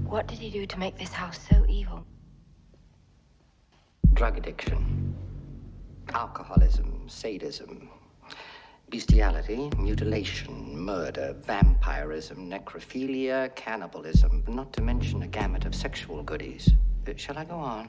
What did he do to make this house so evil? Drug addiction, alcoholism, sadism, bestiality, mutilation, murder, vampirism, necrophilia, cannibalism, not to mention a gamut of sexual goodies. Shall I go on?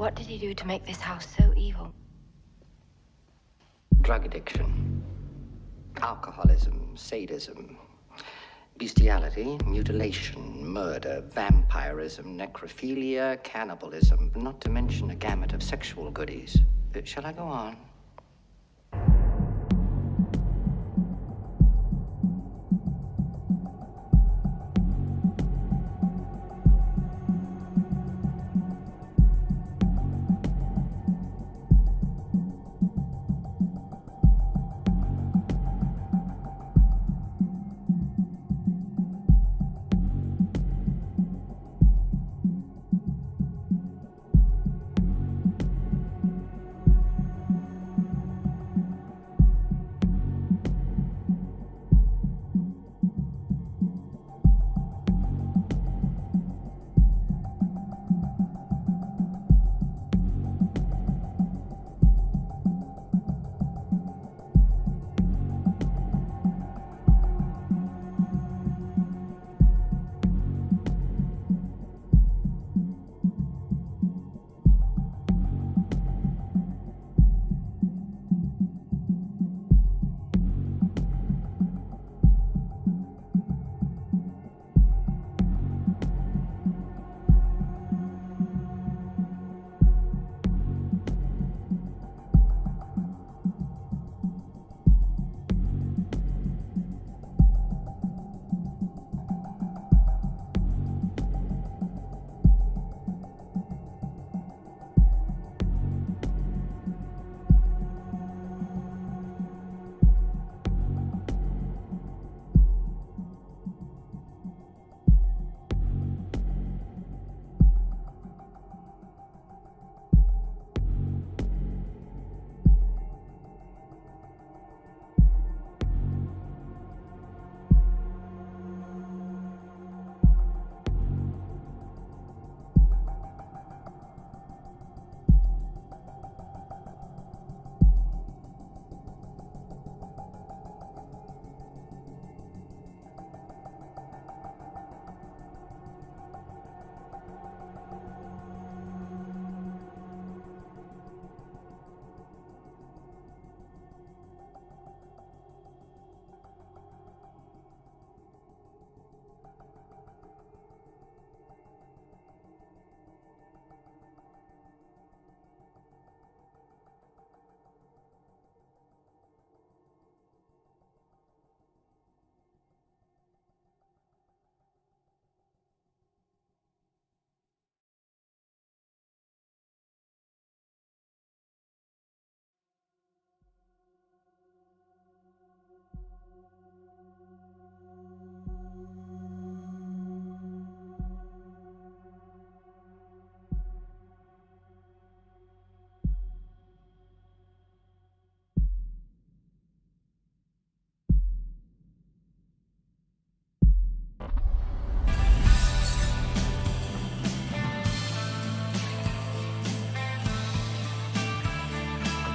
What did he do to make this house so evil? Drug addiction, alcoholism, sadism, bestiality, mutilation, murder, vampirism, necrophilia, cannibalism, not to mention a gamut of sexual goodies. Shall I go on?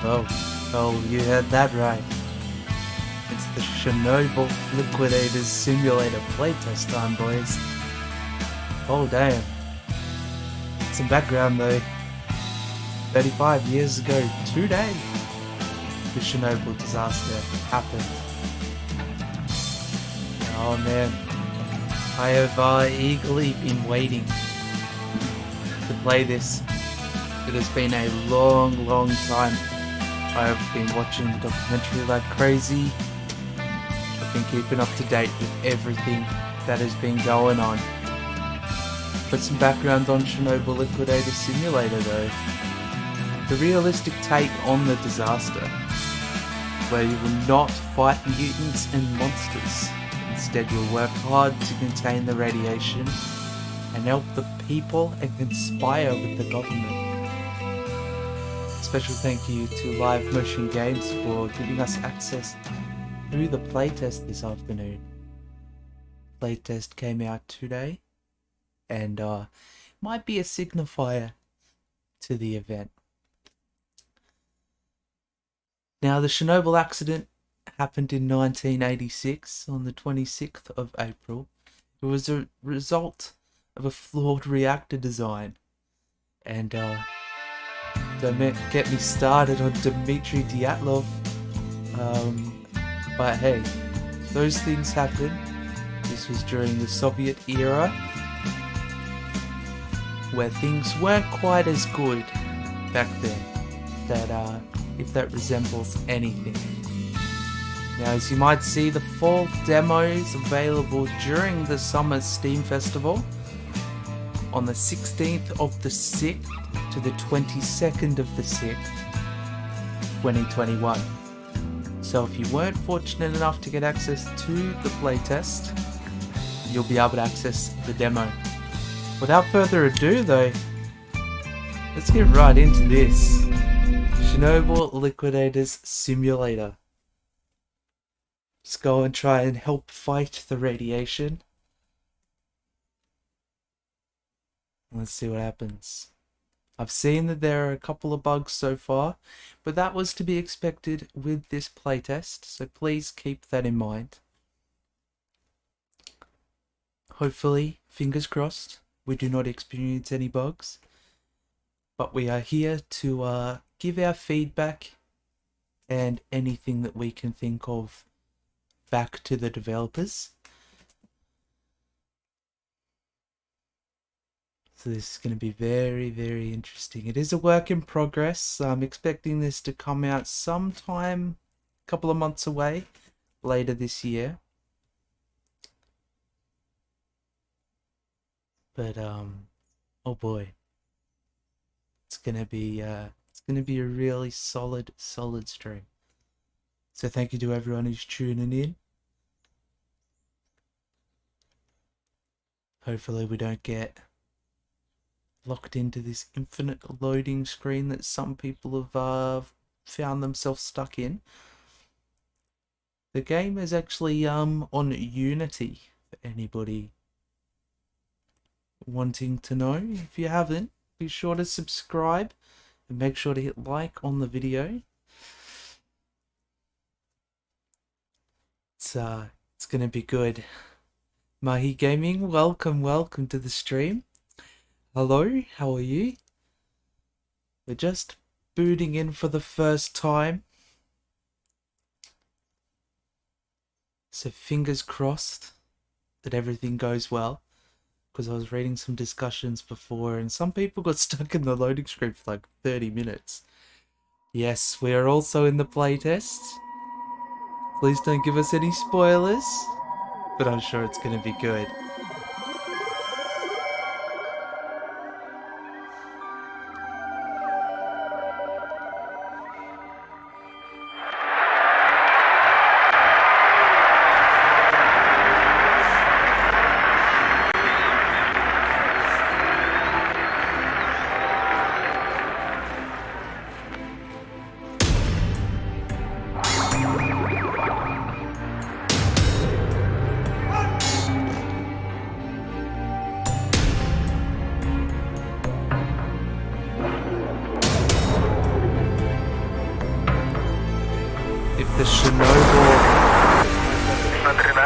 Oh, you heard that right. It's the Chernobyl Liquidators Simulator playtest time, boys. Oh, damn. Some background though. 35 years ago today, the Chernobyl disaster happened. Oh man, I have eagerly been waiting to play this. It has been a long time. I have been watching the documentary like crazy. I've been keeping up to date with everything that has been going on. But some background on Chernobyl Liquidator Simulator though. The realistic take on the disaster, where you will not fight mutants and monsters. Instead, you'll work hard to contain the radiation and help the people and conspire with the government. Special thank you to Live Motion Games for giving us access through the playtest this afternoon. Playtest came out today and might be a signifier to the event. Now, the Chernobyl accident happened in 1986 on the 26th of April. It was a result of a flawed reactor design. And don't get me started on Dmitry Dyatlov. But hey, those things happen. This was during the Soviet era, where things weren't quite as good back then. If that resembles anything. Now, as you might see, the fall demo is available during the Summer Steam Festival on the 16th of the 6th to the 22nd of the 6th, 2021. So if you weren't fortunate enough to get access to the playtest, you'll be able to access the demo. Without further ado though, let's get right into this. Chernobyl Liquidators Simulator. Just go and try and help fight the radiation. Let's see what happens. I've seen that there are a couple of bugs so far, but that was to be expected with this playtest, so please keep that in mind. Hopefully, fingers crossed, we do not experience any bugs. But we are here to give our feedback and anything that we can think of back to the developers. So this is going to be very interesting. It is a work in progress. I'm expecting this to come out sometime a couple of months away, later this year. But oh boy. It's gonna be a really solid stream. So thank you to everyone who's tuning in. Hopefully we don't get locked into this infinite loading screen that some people have found themselves stuck in. The game is actually on Unity for anybody wanting to know. If you haven't, be sure to subscribe and make sure to hit like on the video. It's gonna be good. Mahi Gaming, welcome to the stream. Hello, how are you? We're just booting in for the first time, so fingers crossed that everything goes well. Because I was reading some discussions before and some people got stuck in the loading screen for like 30 minutes. Yes, we are also in the playtest. Please don't give us any spoilers, but I'm sure it's going to be good.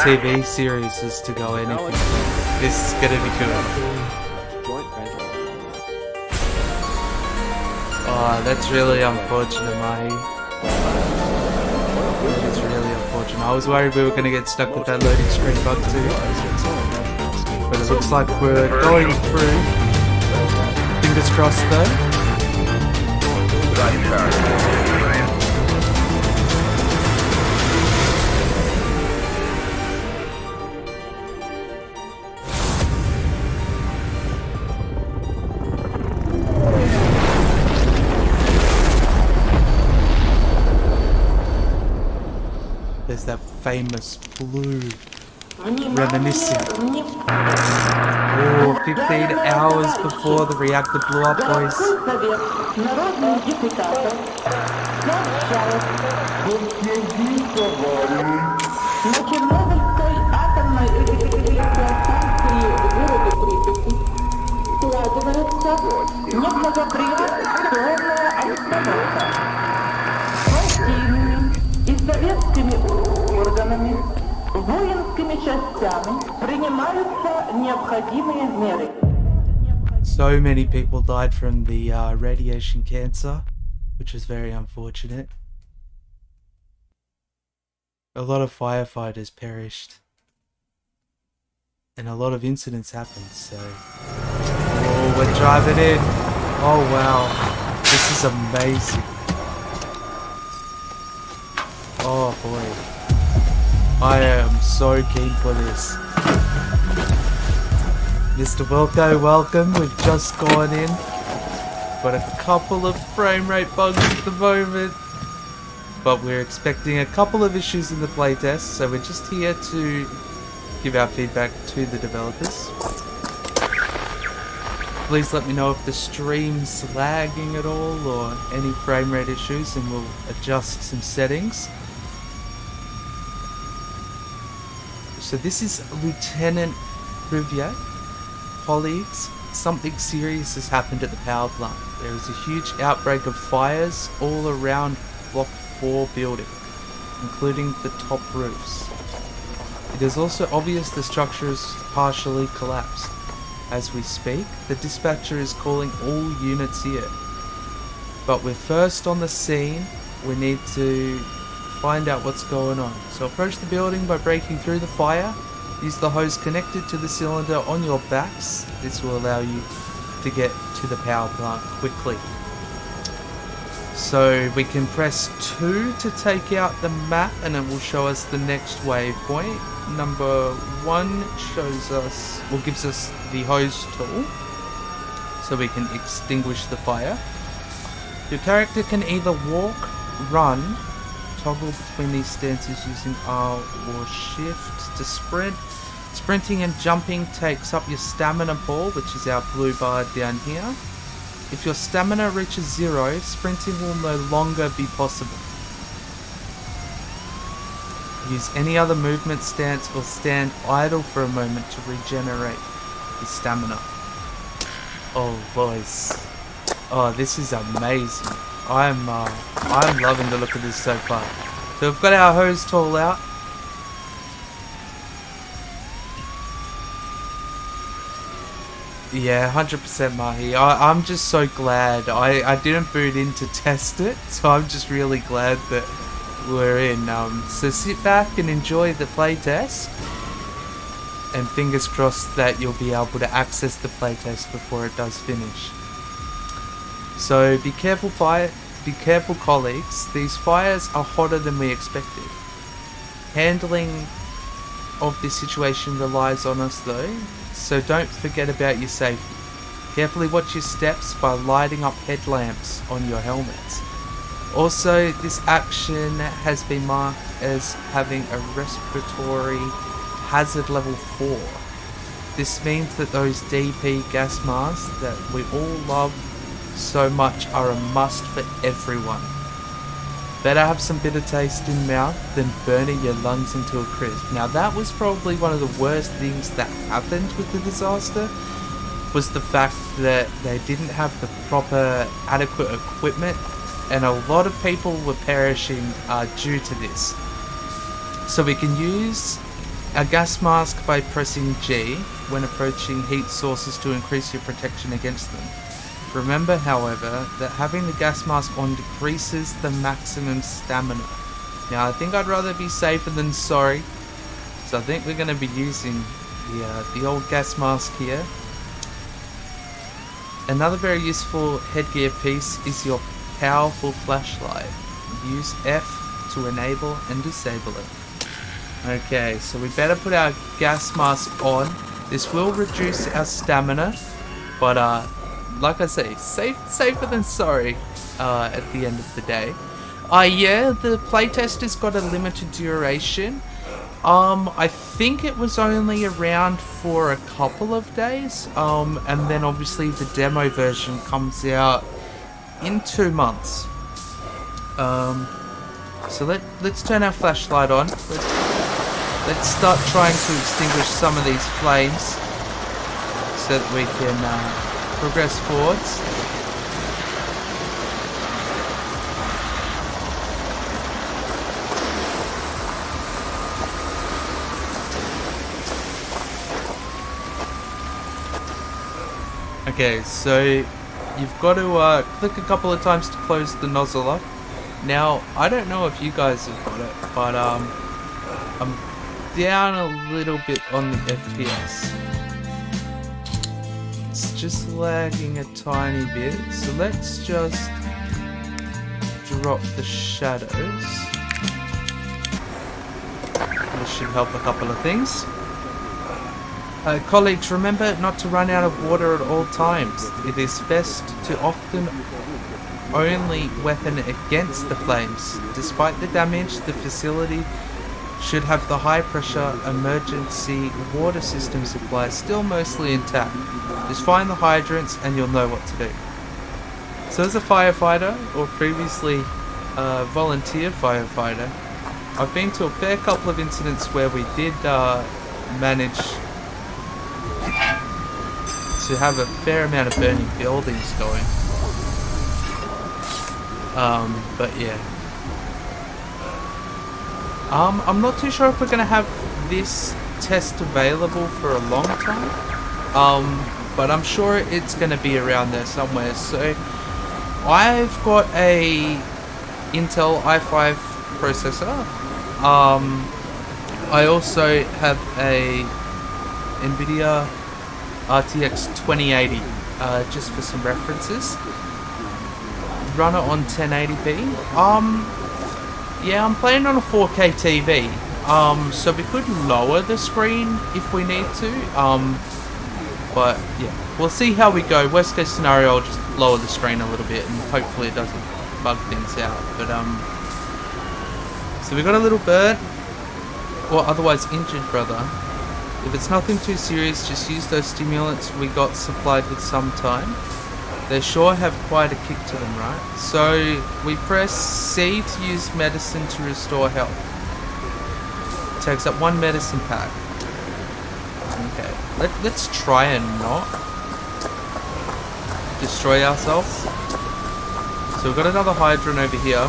TV series is to go anything. This is gonna be good. Oh, that's really unfortunate, Mahi. That is really unfortunate. I was worried we were gonna get stuck with that loading screen bug too. But it looks like we're going through. Fingers crossed though. There's that famous blue reminiscing. Oh, 15 hours before the reactor blew up, boys. So many people died from the radiation cancer, which was very unfortunate. A lot of firefighters perished. And a lot of incidents happened, so... Oh, we're driving in! Oh wow, this is amazing. Oh boy. I am so keen for this. Mr. Wilco, welcome. We've just gone in. Got a couple of frame rate bugs at the moment. But we're expecting a couple of issues in the playtest, so we're just here to give our feedback to the developers. Please let me know if the stream's lagging at all or any frame rate issues, and we'll adjust some settings. So this is Lieutenant Riviere. Colleagues, something serious has happened at the power plant. There is a huge outbreak of fires all around Block 4 building, including the top roofs. It is also obvious the structure is partially collapsed. As we speak, the dispatcher is calling all units here. But we're first on the scene. We need to find out what's going on. So approach the building by breaking through the fire. Use the hose connected to the cylinder on your backs. This will allow you to get to the power plant quickly. So we can press 2 to take out the map and it will show us the next waypoint. Number 1 shows us, or gives us the hose tool so we can extinguish the fire. Your character can either walk, run, toggle between these stances using R or Shift to sprint. Sprinting and jumping takes up your stamina ball, which is our blue bar down here. If your stamina reaches 0, sprinting will no longer be possible. Use any other movement stance or stand idle for a moment to regenerate your stamina. Oh boys. Oh, this is amazing. I'm loving the look of this so far. So we've got our hose tool out. Yeah, 100% Mahi. I'm just so glad. I didn't boot in to test it, so I'm just really glad that we're in. So sit back and enjoy the playtest. And fingers crossed that you'll be able to access the playtest before it does finish. So be careful colleagues, these fires are hotter than we expected. Handling of this situation relies on us though, so don't forget about your safety. Carefully watch your steps by lighting up headlamps on your helmets. Also, this action has been marked as having a respiratory hazard level 4. This means that those DP gas masks that we all love so much are a must for everyone. Better have some bitter taste in mouth than burning your lungs into a crisp. Now that was probably one of the worst things that happened with the disaster, was the fact that they didn't have the proper adequate equipment, and a lot of people were perishing due to this. So we can use a gas mask by pressing G when approaching heat sources to increase your protection against them. Remember, however, that having the gas mask on decreases the maximum stamina. Now, I think I'd rather be safer than sorry, so I think we're going to be using the old gas mask here. Another very useful headgear piece is your powerful flashlight. Use F to enable and disable it. Okay, so we better put our gas mask on. This will reduce our stamina, but like I say, safer than sorry at the end of the day. Yeah, the playtest has got a limited duration. I think it was only around for a couple of days, and then obviously the demo version comes out in 2 months. So let's turn our flashlight on. Let's start trying to extinguish some of these flames so that we can progress forwards. Okay, so you've got to click a couple of times to close the nozzle up. Now, I don't know if you guys have got it, but I'm down a little bit on the FPS. It's just lagging a tiny bit, so let's just drop the shadows. This should help a couple of things. Colleagues, remember not to run out of water at all times. It is best to often only weapon against the flames. Despite the damage, the facility should have the high pressure emergency water system supply still mostly intact. Just find the hydrants and you'll know what to do. So as a firefighter, or previously a volunteer firefighter, I've been to a fair couple of incidents where we did manage to have a fair amount of burning buildings going. But yeah. I'm not too sure if we're gonna have this test available for a long time. But I'm sure it's gonna be around there somewhere. So I've got a Intel i5 processor. I also have a NVIDIA RTX 2080, just for some references. Run it on 1080p. Yeah, I'm playing on a 4K TV. So we could lower the screen if we need to. But yeah, we'll see how we go. Worst case scenario, I'll just lower the screen a little bit and hopefully it doesn't bug things out. But so we got a little burnt or otherwise injured brother. If it's nothing too serious, just use those stimulants we got supplied with some time. They sure have quite a kick to them, right? So we press C to use medicine to restore health. It takes up 1 medicine pack. Okay, let's try and not destroy ourselves. So we've got another hydrant over here.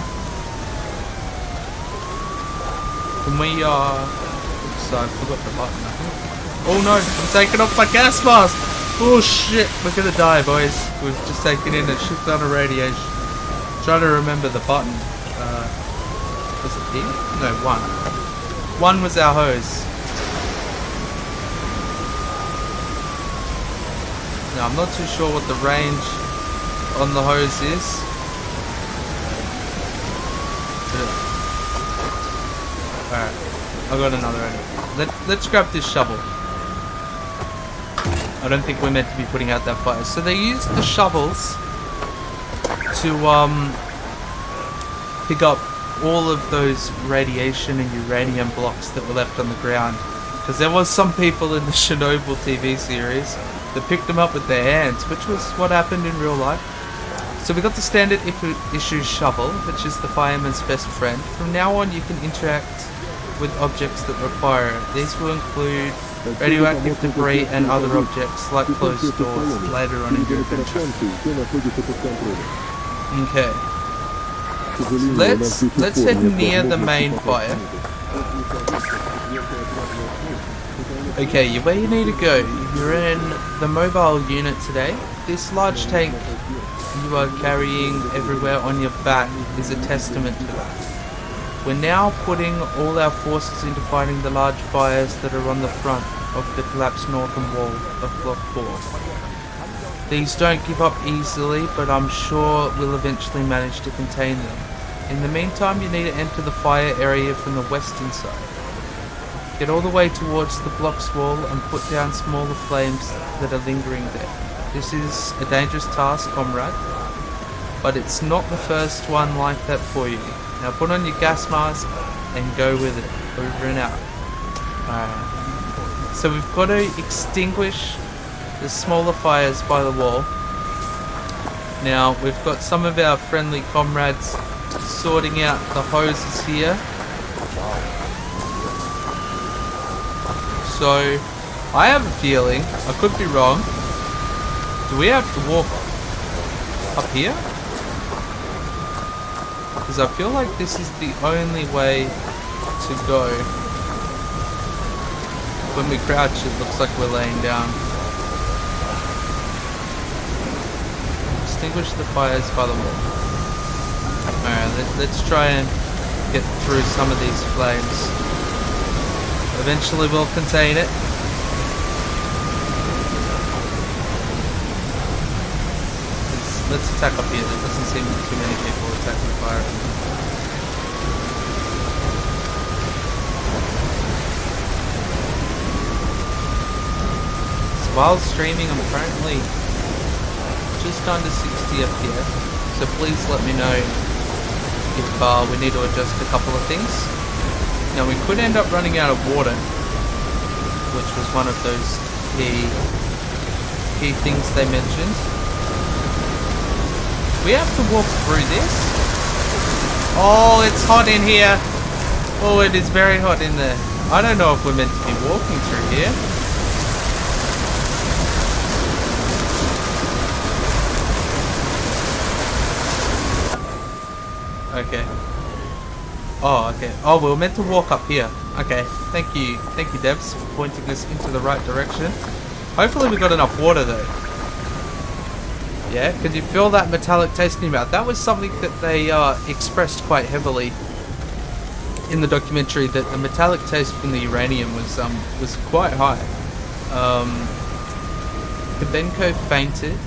Can we oops, I forgot the button, I think. Oh no, I'm taking off my gas mask! Oh shit, we're gonna die, boys. We've just taken in a shit ton of radiation. Trying to remember the button. Was it E? No, 1. 1 was our hose. Now, I'm not too sure what the range on the hose is. Alright, I got another one. Let's grab this shovel. I don't think we're meant to be putting out that fire. So they used the shovels to pick up all of those radiation and uranium blocks that were left on the ground. Because there was some people in the Chernobyl TV series that picked them up with their hands, which was what happened in real life. So we got the standard issue shovel, which is the fireman's best friend. From now on you can interact with objects that require it. These will include radioactive debris and other objects like closed doors later on in your adventure. Okay. Let's head near the main fire. Okay, where you need to go. You're in the mobile unit today. This large tank you are carrying everywhere on your back is a testament to that. We're now putting all our forces into fighting the large fires that are on the front of the collapsed northern wall of Block 4. These don't give up easily, but I'm sure we'll eventually manage to contain them. In the meantime, you need to enter the fire area from the western side. Get all the way towards the block's wall and put down smaller flames that are lingering there. This is a dangerous task, comrade, but it's not the first one like that for you. Now put on your gas mask and go with it. Over and out. Alright. So we've got to extinguish the smaller fires by the wall. Now we've got some of our friendly comrades sorting out the hoses here. So, I have a feeling, I could be wrong, do we have to walk up here? Because I feel like this is the only way to go. When we crouch, it looks like we're laying down. Extinguish the fires by the wall. Alright, let's try and get through some of these flames. Eventually we'll contain it. Let's attack up here. There doesn't seem too many people attacking fire. So while streaming, I'm currently just under 60 FPS. So please let me know if we need to adjust a couple of things. Now we could end up running out of water, which was one of those key things they mentioned. We have to walk through this. Oh, it's hot in here. Oh, it is very hot in there. I don't know if we're meant to be walking through here. Okay. Oh, okay. Oh, we were meant to walk up here. Okay. Thank you, Debs, for pointing us into the right direction. Hopefully we got enough water, though. Yeah, could you feel that metallic taste in your mouth? That was something that they expressed quite heavily in the documentary, that the metallic taste from the uranium was quite high. Kabenko fainted.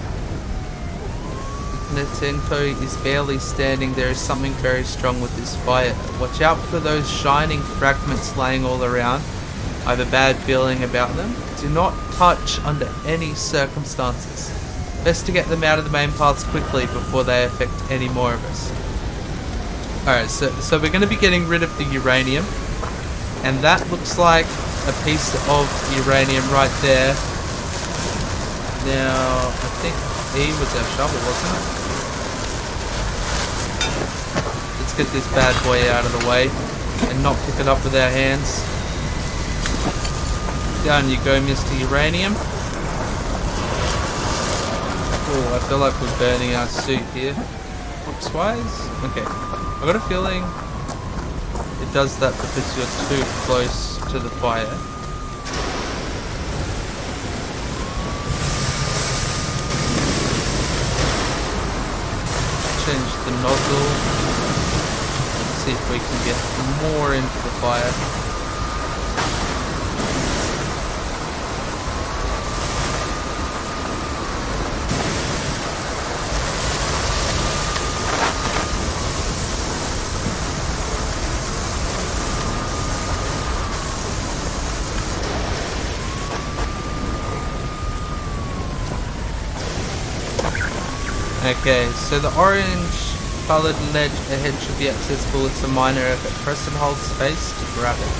Netenko is barely standing. There is something very strong with this fire. Watch out for those shining fragments laying all around. I have a bad feeling about them. Do not touch under any circumstances. Best to get them out of the main paths quickly before they affect any more of us. Alright, so we're going to be getting rid of the uranium. And that looks like a piece of uranium right there. Now, I think E was our shovel, wasn't it? Let's get this bad boy out of the way and not pick it up with our hands. Down you go, Mr. Uranium. Oh, I feel like we're burning our suit here. Looks-wise? Okay. I've got a feeling it does that because you're too close to the fire. Change the nozzle. See if we can get more into the fire. Okay, so the orange coloured ledge ahead should be accessible. It's a minor effort. Press and hold space to grab it.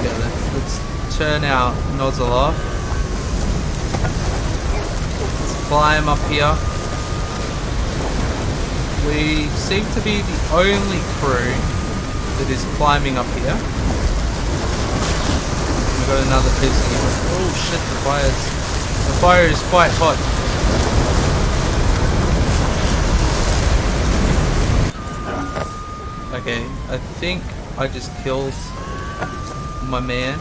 Okay, let's turn our nozzle off. Let's climb up here. We seem to be the only crew that is climbing up here. We've got another piece of... Oh shit, the fire is quite hot. Okay, I think I just killed my man.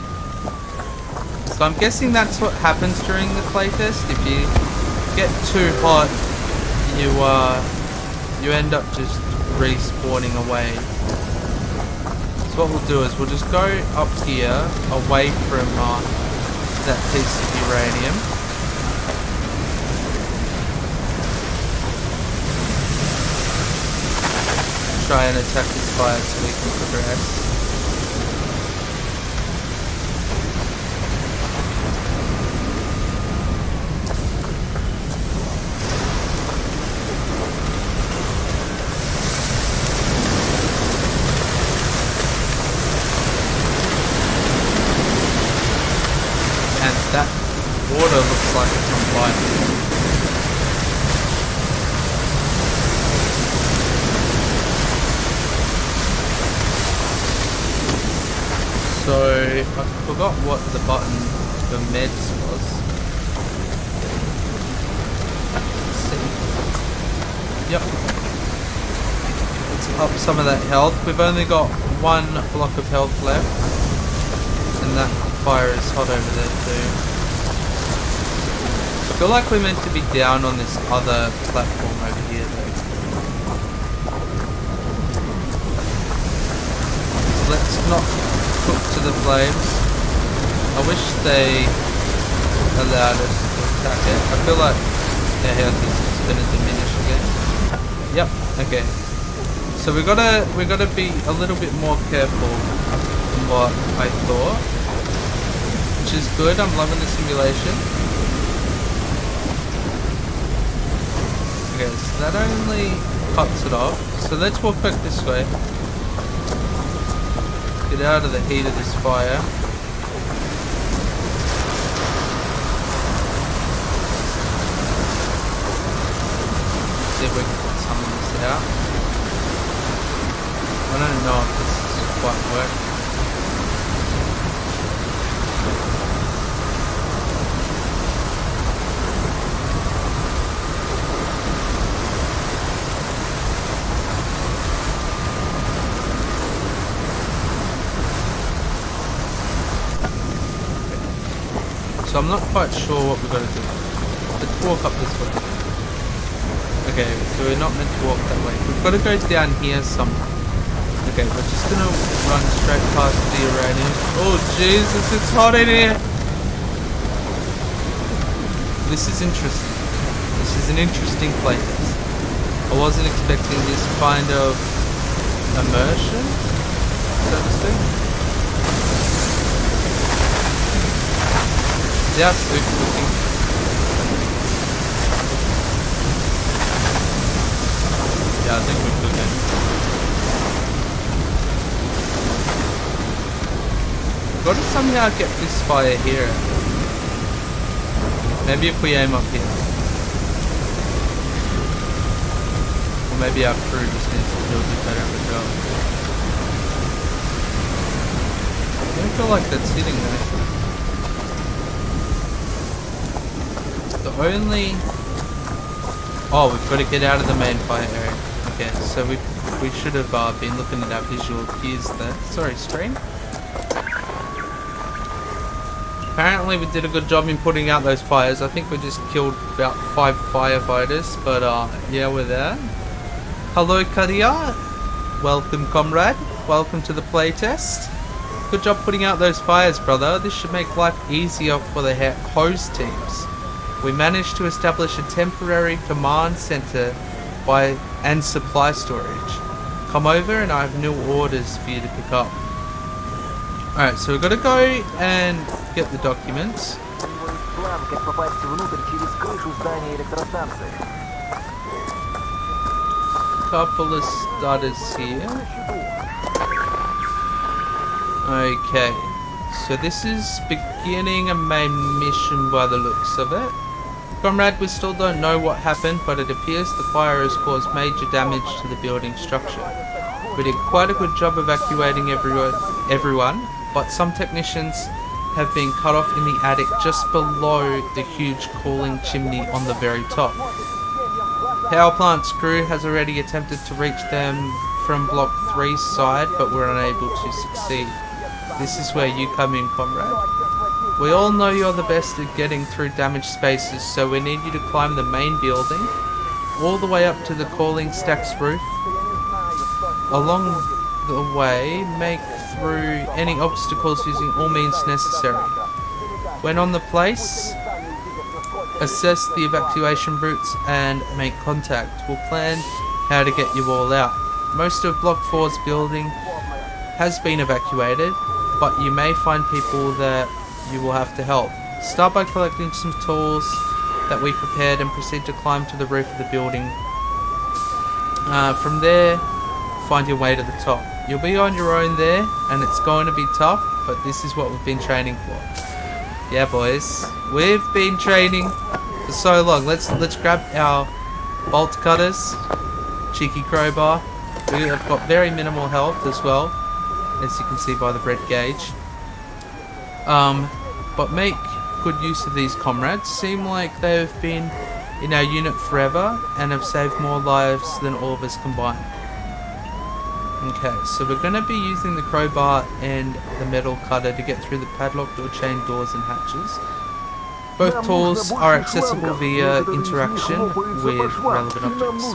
So I'm guessing that's what happens during the playtest. If you get too hot, you end up just respawning away. So what we'll do is we'll just go up here, away from that piece of uranium. Try and attack this fire so we can progress. And that water looks like it's on fire. So, I forgot what the button for meds was. Let's see. Yep. Let's up some of that health. We've only got one block of health left. And that fire is hot over there too. I feel like we're meant to be down on this other platform over here though. So let's not cook to the flames. I wish they allowed us to attack it. I feel like our health is just gonna diminish again. Yep, okay. So we gotta be a little bit more careful than what I thought. Which is good, I'm loving the simulation. Okay, so that only cuts it off. So let's walk back this way. Get out of the heat of this fire. See if we can put some of this out. I don't know if this is quite working. So I'm not quite sure what we're going to do. Let's walk up this way. Okay, so we're not meant to walk that way. We've got to go down here somewhere. Okay, we're just going to run straight past the uranium. Oh Jesus, it's hot in here! This is interesting. This is an interesting playtest. I wasn't expecting this kind of immersion, so to speak. Yeah, super looking. Yeah, I think we're cooking. We've got to somehow get this fire here. Maybe if we aim up here. Or maybe our crew just needs to do a bit better of a job. I don't feel like that's hitting though. Only... Oh, we've got to get out of the main fire area. Okay, so we should have been looking at our visual cues there. Sorry, screen. Apparently we did a good job in putting out those fires. I think we just killed about 5 firefighters, but yeah, we're there. Hello, Kadia. Welcome, comrade. Welcome to the playtest. Good job putting out those fires, brother. This should make life easier for the hose teams. We managed to establish a temporary command center and supply storage. Come over and I have new orders for you to pick up. Alright, so we've got to go and get the documents. Couple of starters here. Okay, so this is beginning a main mission by the looks of it. Comrade, we still don't know what happened, but it appears the fire has caused major damage to the building structure. We did quite a good job evacuating everyone, but some technicians have been cut off in the attic just below the huge cooling chimney on the very top. Power plant's crew has already attempted to reach them from Block 3's side, but were unable to succeed. This is where you come in, comrade. We all know you're the best at getting through damaged spaces, so we need you to climb the main building, all the way up to the cooling stack's roof. Along the way, make through any obstacles using all means necessary. When on the place, assess the evacuation routes and make contact. We'll plan how to get you all out. Most of Block 4's building has been evacuated, but you may find people that you will have to help. Start by collecting some tools that we prepared and proceed to climb to the roof of the building. From there, find your way to the top. You'll be on your own there, and it's going to be tough, but this is what we've been training for. Yeah, boys, we've been training for so long. Let's grab our bolt cutters, cheeky crowbar. We've got very minimal health as well, as you can see by the red gauge. But make good use of these comrades. Seem like they've been in our unit forever and have saved more lives than all of us combined. Okay, so we're going to be using the crowbar and the metal cutter to get through the padlocked or chained doors and hatches. Both tools are accessible via interaction with relevant objects.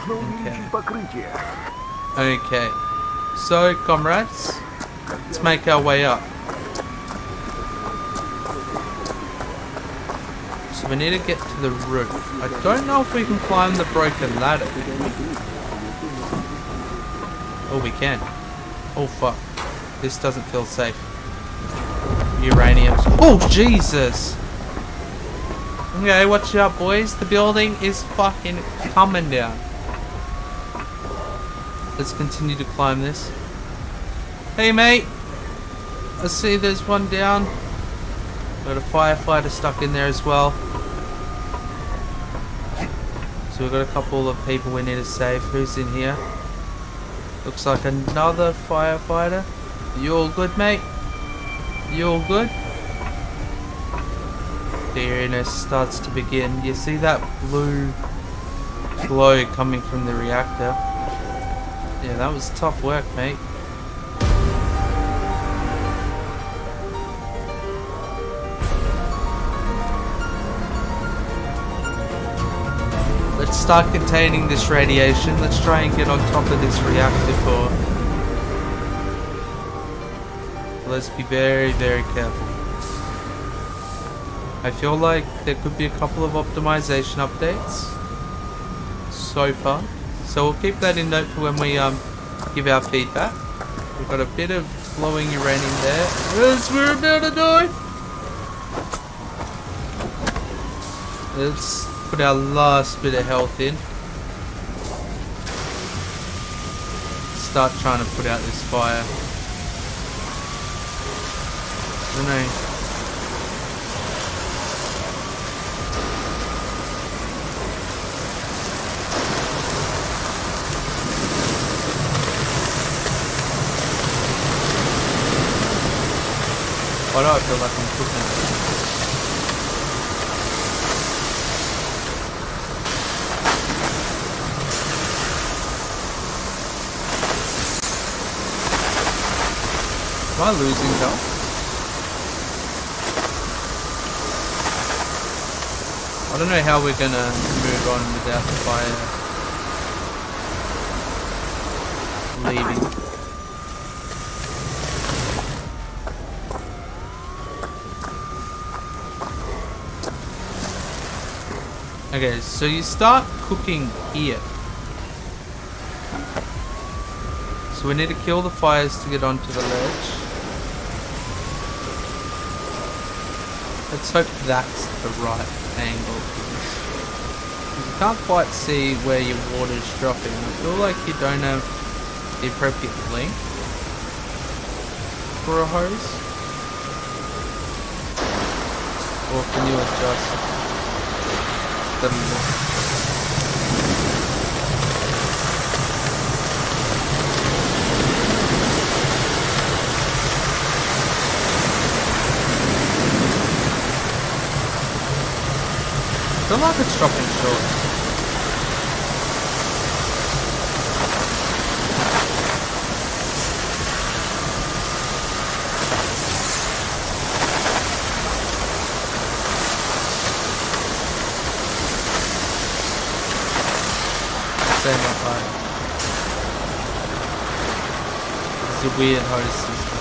Okay, so comrades, let's make our way up. So we need to get to the roof. I don't know if we can climb the broken ladder. Oh, we can. Oh, fuck. This doesn't feel safe. Uranium. Oh, Jesus! Okay, watch out, boys. The building is fucking coming down. Let's continue to climb this. Hey, mate! I see there's one down. Got a firefighter stuck in there as well. So we've got a couple of people we need to save. Who's in here? Looks like another firefighter. You all good, mate? You all good? The eeriness starts to begin. You see that blue glow coming from the reactor? Yeah, that was tough work, mate. Let's start containing this radiation. Let's try and get on top of this reactor core. Let's be very, very careful. I feel like there could be a couple of optimization updates so far. So we'll keep that in note for when we give our feedback. We've got a bit of glowing uranium there. Yes, we're about to die! Let's put our last bit of health in. Start trying to put out this fire. I don't know. Why do I feel like I'm cooking? Am I losing health? I don't know how we're gonna move on without the fire leaving. Okay, so you start cooking here. So we need to kill the fires to get onto the ledge. Let's hope that's the right angle for this. You can't quite see where your water's dropping. I feel like you don't have the appropriate length for a hose. Or can you adjust the I feel like it's dropping short. saying that right. It's a weird host system.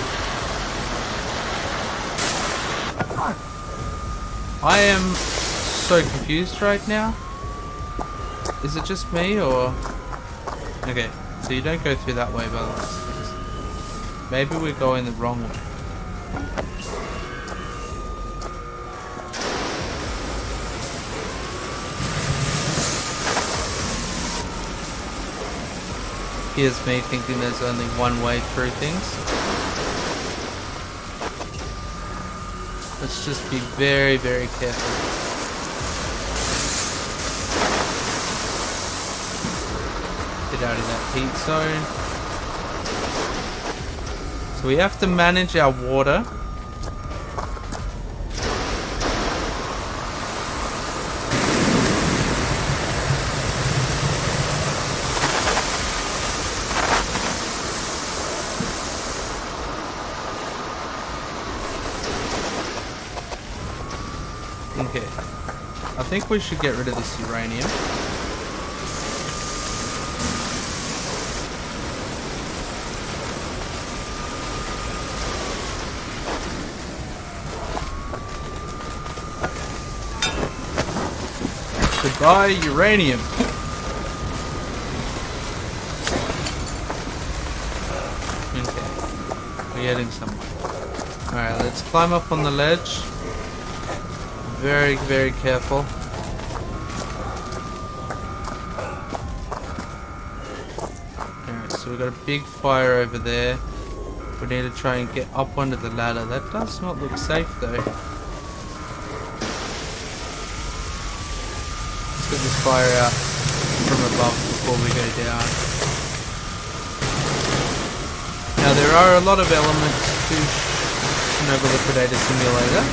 I am so confused right now. Is it just me or... Okay, so you don't go through that way by the looks of things. Maybe we're going the wrong way. Here's me thinking there's only one way through things. Let's just be very, very careful. Get out of that heat zone. So we have to manage our water. Okay, I think we should get rid of this uranium. Goodbye, uranium. Okay, we're getting somewhere. Alright, let's climb up on the ledge. Very, very careful. Alright, so we've got a big fire over there. We need to try and get up onto the ladder. That does not look safe though. Let's get this fire out from above before we go down. Now there are a lot of elements to Chernobyl Liquidator Simulator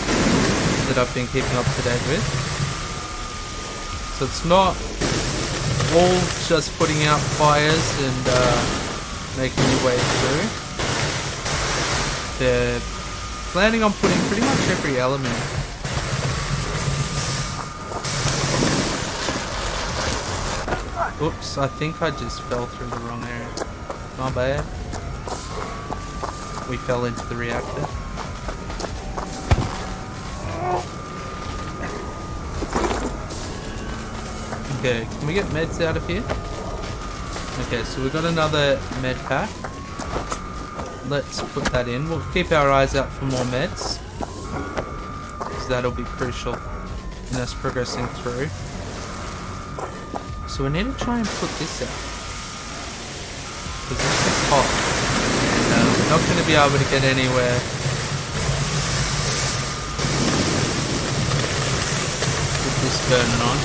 that I've been keeping up to date with. So it's not all just putting out fires and making your way through. They're planning on putting pretty much every element. Oops, I think I just fell through the wrong area. My bad. We fell into the reactor. Okay, can we get meds out of here? Okay, so we've got another med pack. Let's put that in. We'll keep our eyes out for more meds, because that'll be crucial in us progressing through. So we need to try and put this out, because this is hot. We're not going to be able to get anywhere. With this burning on.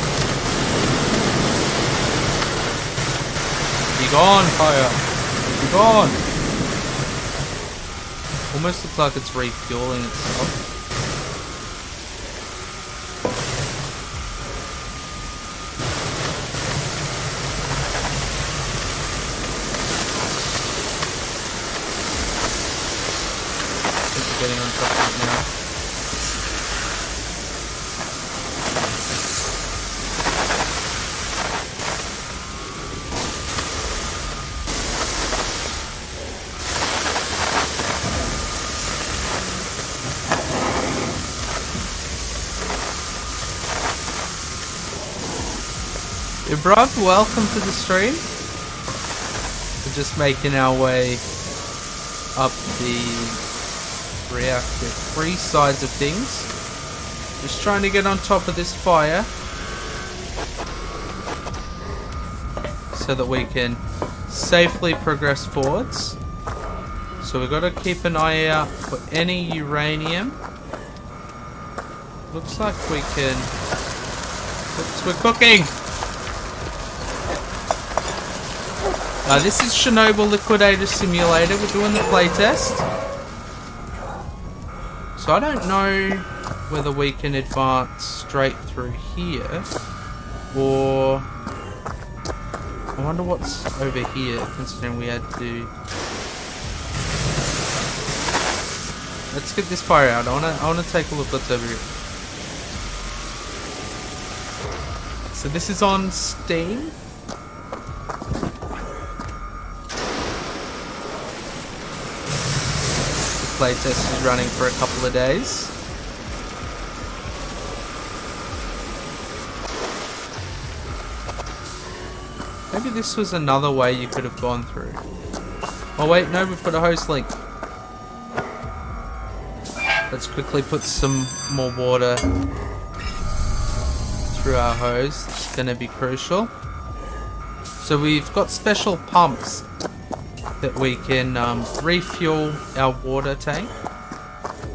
Be gone, fire! Be gone! Almost looks like it's refueling itself. I think we're getting on top of it now. Hey bruv, welcome to the stream. We're just making our way up the reactor, 3 sides of things. Just trying to get on top of this fire so that we can safely progress forwards. So we've got to keep an eye out for any uranium. Looks like we can... Oops, we're cooking! This is Chernobyl Liquidator Simulator. We're doing the playtest. So I don't know whether we can advance straight through here, or I wonder what's over here, considering we had to... Let's get this fire out. I wanna take a look what's over here. So this is on Steam. playtest is running for a couple of days. Maybe this was another way you could have gone through. Oh wait, no, we've got a hose link. Let's quickly put some more water through our hose. It's going to be crucial. So we've got special pumps that we can refuel our water tank.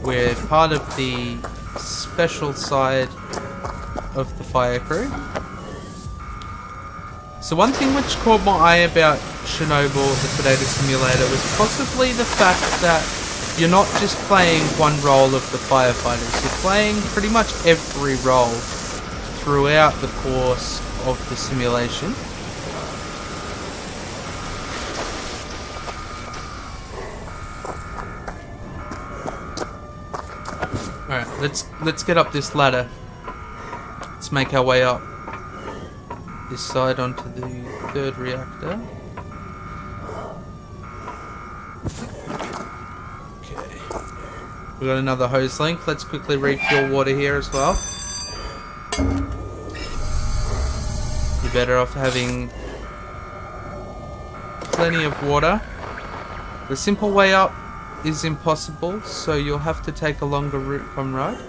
We're part of the special side of the fire crew. So one thing which caught my eye about Chernobyl Liquidator Simulator was possibly the fact that you're not just playing one role of the firefighters, you're playing pretty much every role throughout the course of the simulation. Alright, let's get up this ladder. Let's make our way up this side onto the third reactor. Okay. We got another hose link. Let's quickly refuel water here as well. You're better off having plenty of water. The simple way up is impossible, so you'll have to take a longer route, comrade.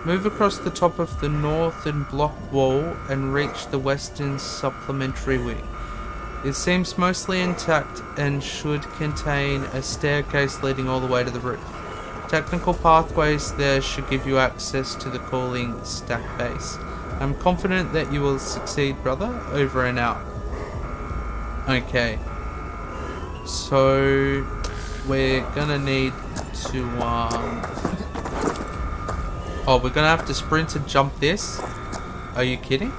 Move across the top of the northern block wall and reach the western supplementary wing. It seems mostly intact and should contain a staircase leading all the way to the roof. Technical pathways there should give you access to the cooling stack base. I'm confident that you will succeed, brother. Over and out. Okay. So we're gonna need to oh, we're gonna have to sprint and jump this? Are you kidding?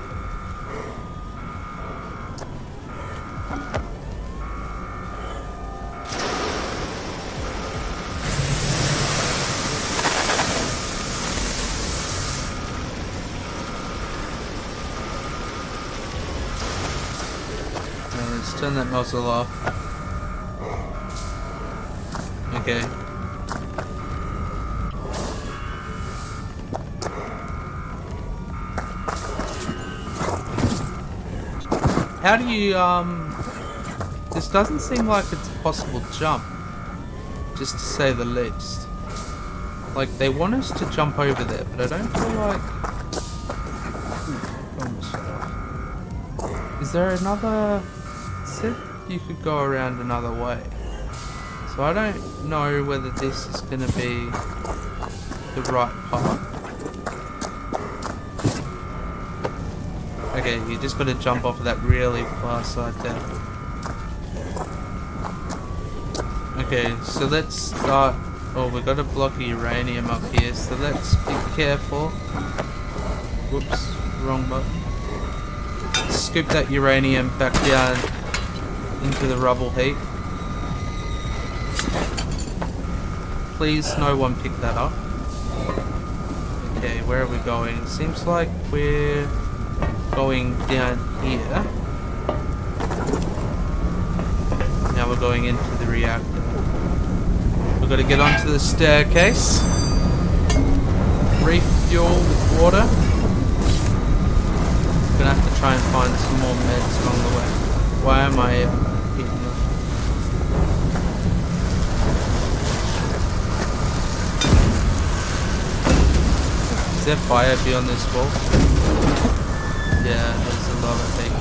Now let's turn that nozzle off. Okay. How do you, this doesn't seem like it's a possible jump, just to say the least. Like, they want us to jump over there, but I don't feel like... Is there another... It said you could go around another way. So I don't know whether this is going to be the right path. Okay, you just got to jump off of that really far side there. Okay, so let's start... Oh, we've got a block of uranium up here, so let's be careful. Whoops, wrong button. Scoop that uranium back down into the rubble heap. Please, no one pick that up. Okay, where are we going? Seems like we're going down here. Now we're going into the reactor. We've got to get onto the staircase. Refuel with water. We're gonna have to try and find some more meds along the way. Why am I hitting them? Is there fire beyond this wall? Yeah, there's a lot of things.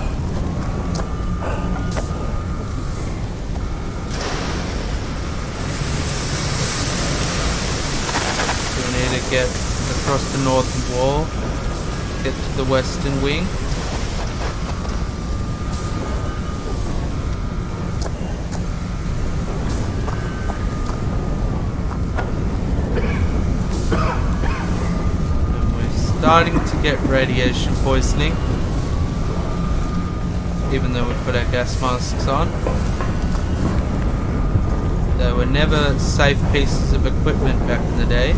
So we need to get across the northern wall, get to the western wing. Starting to get radiation poisoning, even though we've put our gas masks on. They were never safe pieces of equipment back in the day.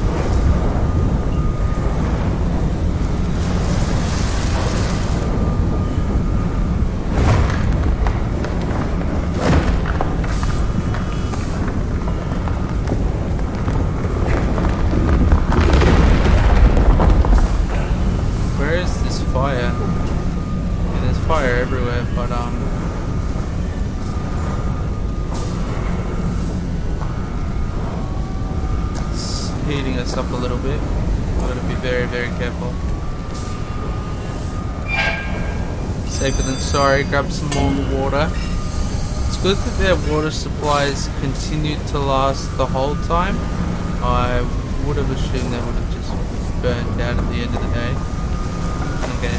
everywhere, but it's heating us up a little bit. We've got to be very, very careful. Safer than sorry. Grab some more water. It's good that their water supplies continued to last the whole time. I would have assumed they would have just burned out at the end of the day. Okay.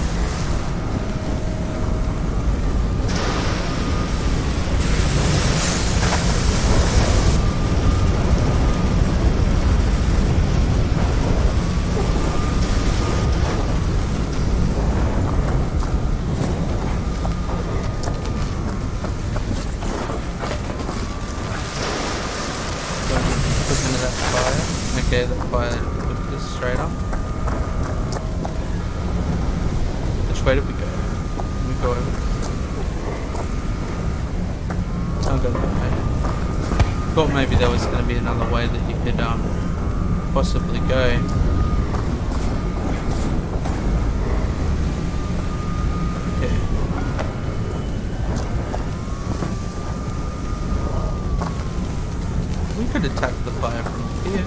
Okay, the fire took this straight up. Which way did we go? Did we go over? I'll go that way. Thought maybe there was going to be another way that you could possibly go. Okay. We could attack the fire from here.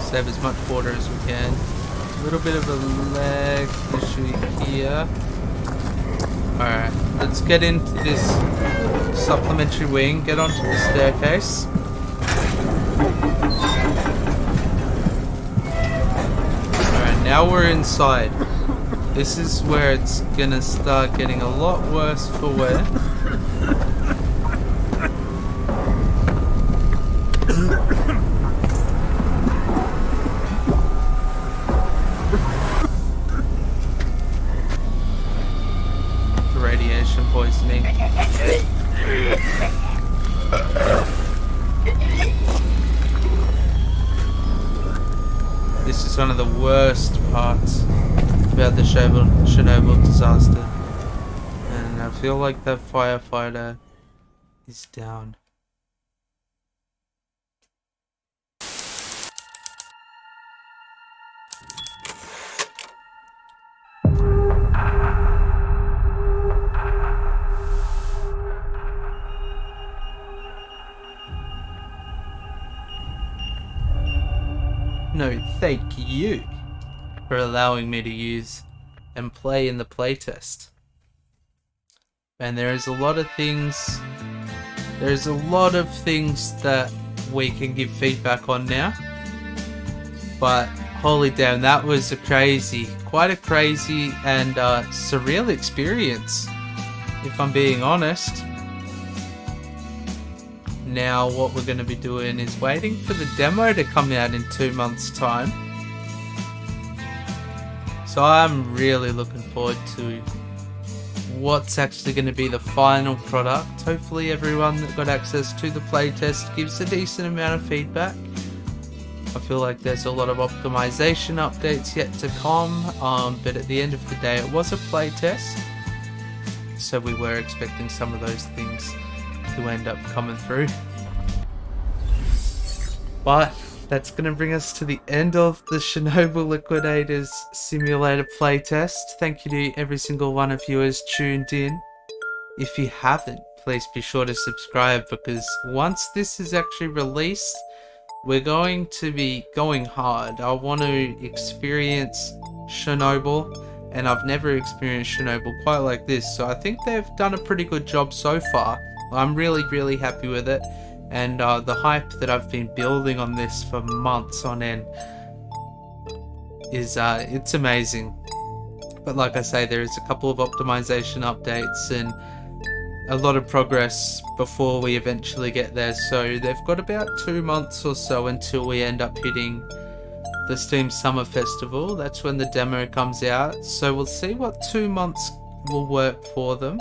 Save as much water as we can. A little bit of a lag issue here. Alright, let's get into this supplementary wing, get onto the staircase. Alright, now we're inside. This is where it's gonna start getting a lot worse for wear. Radiation poisoning. This is one of the worst parts about the Chernobyl disaster, and I feel like that firefighter is down. No, thank you for allowing me to use and play in the playtest. And there's a lot of things that we can give feedback on now. But holy damn, that was quite a crazy and surreal experience, if I'm being honest. Now what we're going to be doing is waiting for the demo to come out in 2 months' time. So I'm really looking forward to what's actually going to be the final product. Hopefully everyone that got access to the playtest gives a decent amount of feedback. I feel like there's a lot of optimization updates yet to come, but at the end of the day it was a playtest, so we were expecting some of those things to end up coming through. But that's going to bring us to the end of the Chernobyl Liquidators simulator playtest. Thank you to every single one of you who's tuned in. If you haven't, please be sure to subscribe, because once this is actually released, we're going to be going hard. I want to experience Chernobyl, and I've never experienced Chernobyl quite like this, so I think they've done a pretty good job so far. I'm really happy with it, and the hype that I've been building on this for months on end is it's amazing. But like I say, there is a couple of optimization updates and a lot of progress before we eventually get there, so they've got about 2 months or so until we end up hitting the Steam Summer Festival. That's when the demo comes out, so we'll see what 2 months will work for them.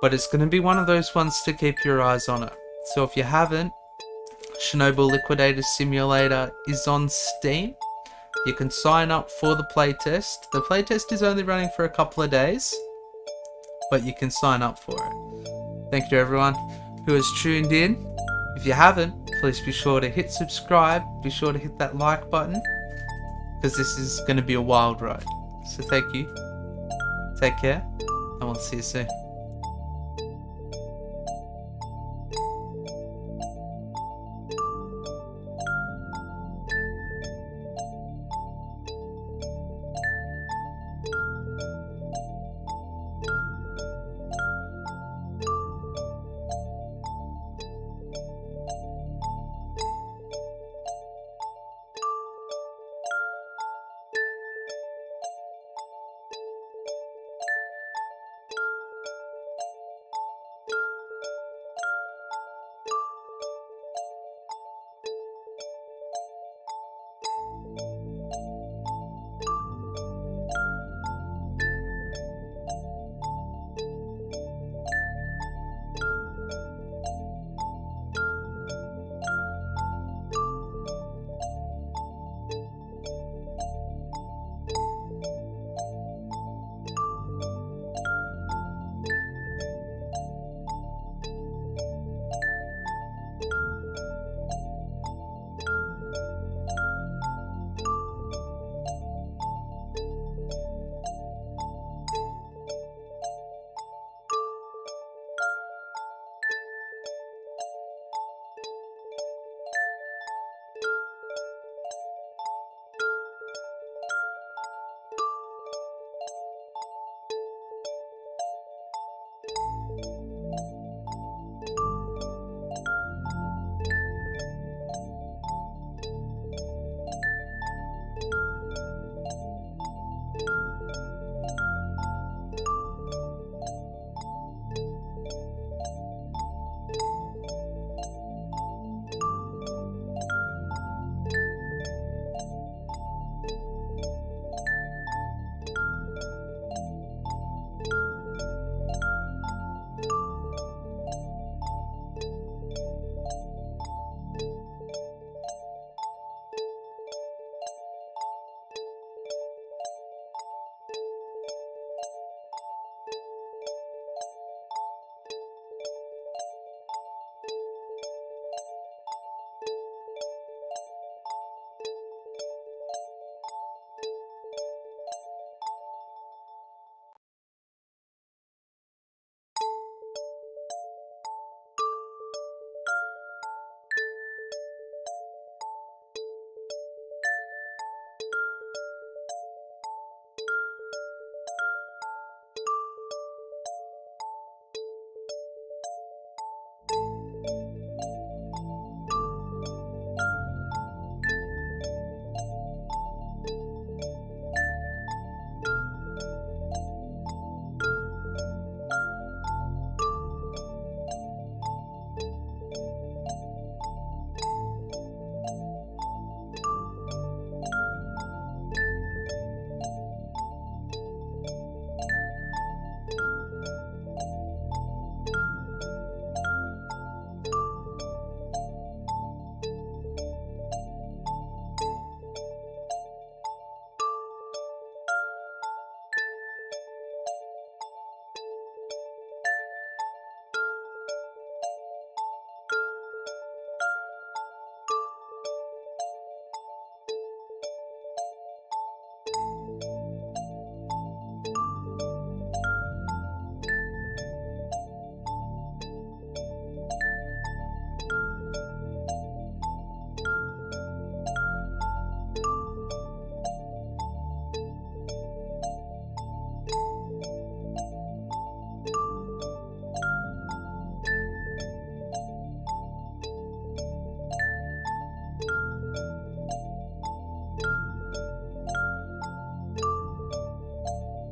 But it's going to be one of those ones to keep your eyes on it. So if you haven't, Chernobyl Liquidator Simulator is on Steam. You can sign up for the playtest. The playtest is only running for a couple of days, but you can sign up for it. Thank you everyone. who has tuned in. If you haven't, please be sure to hit subscribe. Be sure to hit that like button, because this is going to be a wild ride. So thank you. Take care, and we'll see you soon.